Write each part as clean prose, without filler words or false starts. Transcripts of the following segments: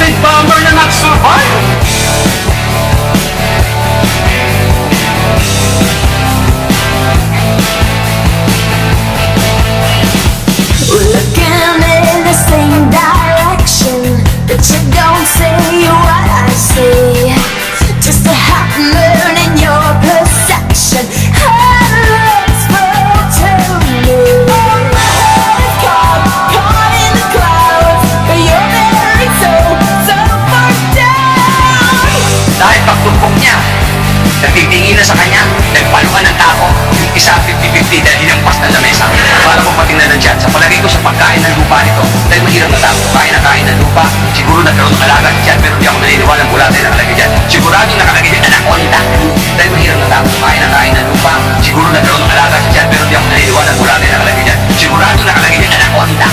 Suicide bomber na nag-survive! We're looking in the same direction, but you don't say what I say. Just a half moon in your perception. Headlights fall to me. Oh, my head is caught in the clouds, but you're buried so far down. Dahil pagtumpok niya, nagtitingin na sa kanya, nagpaluhan ng tako, yung isa 50-50 dahil hinampas na lamesa. Para kung patingnan na dyan, sa palagay ko sa pagkain ng lupa nito, dahil mahirap na tako, kain na kain ng lupa, siguro nagkaroon ng alaga dyan, pero di ako naniniwala ng bulate na nakalagay dyan. Sigurado nakalagay dyan, anaconda. Dahil mahirap na tako, kain na kain ng lupa, siguro nagkaroon ng alaga dyan, pero di ako naniniwala ng bulate na nakalagay dyan. Sigurado nakalagay dyan, anaconda.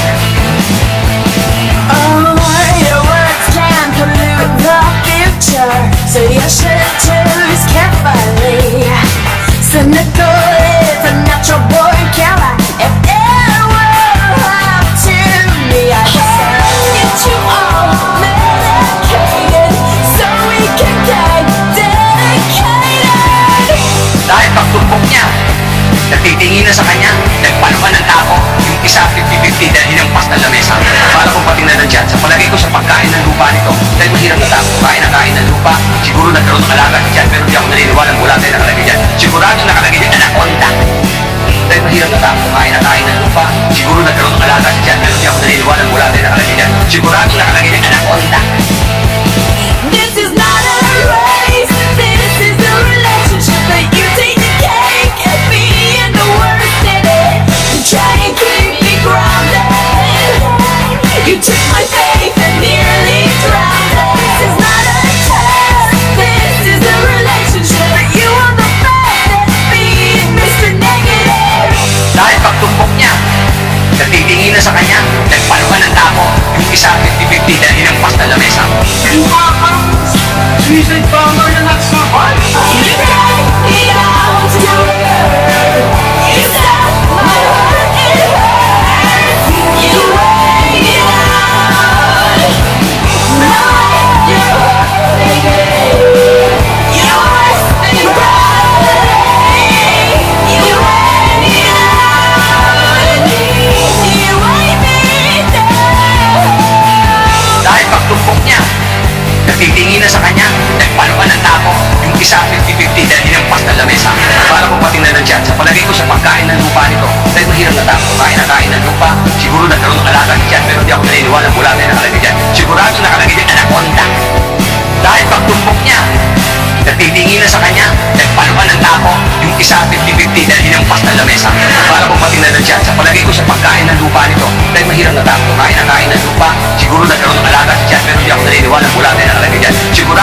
Oh, your words can pollute the future, so you should choose carefully. Cynical is a natural born killer. If it were up to me, I'd get you all medicated so we can get dedicated. Dahil pagtumpok niya, nagtitingin na sa kanya, nagpaluhan ng tako, yung isa 50-50 dahil hinampas na lamesa. Para kung patingnan na dyan, sa palagay ko sa pagkain ng lupa nito, dahil mahirap na tako, kain na kain ng lupa, siguro nagkaroon ng alaga dyan, pero di ako naniniwala ng bulate na nakalagay dyan. Sigurado nakalagay dyan, anaconda. Dahil mahirap na tako, kain na kain ng lupa, siguro nagkaroon ng alaga dyan, pero di ako naniniwala ng bulate na nakalagay dyan. Sigurado nakalagay dyan, anaconda. This is not a race, this is a relationship that you take the cake and me and the worst in it. You try and keep me grounded. You took my faith and nearly drowned it. This is not a test, this is a relationship that you are the best at being Mr. Negative. Dahil pagtumpok niya, nagtitingin na sa kanya, nagpaluhan ng tako, yung isa 50-50 dahil hinampas na lamesa. Suicide bomber na nag-survive! You brought me down to earth. You set my heart in hurts. You weigh me down. Now you're hurting me. You're worse than gravity. You weigh me down. You weigh me down. Dahil pagtumpok niya, nagtitingin na sa kanya, nagpaluhan ng tako, yung isa 50-50 dahil hinampas na lamesa. Para kung patingnan na dyan, sa palagay ko sa pagkain ng lupa nito, dahil mahirap na tako, kain na kain ng lupa, siguro nagkaroon ng alaga dyan, pero di ako naniniwala ng bulate na nakalagay dyan. Sigurado nakalagay dyan, anaconda. Dahil pagtumpok niya, nagtitingin na sa kanya, nagpaluhan ng tako, yung isa 50-50 dahil hinampas na lamesa. Para kung patingnan na dyan, sa palagay ko sa pagkain ng lupa nito, dahil mahirap na tako, kain na kain ng lupa, siguro nagkaroon ng alaga dyan, pero di ako naniniwala ng bulate na nakalagay dyan. Sigurado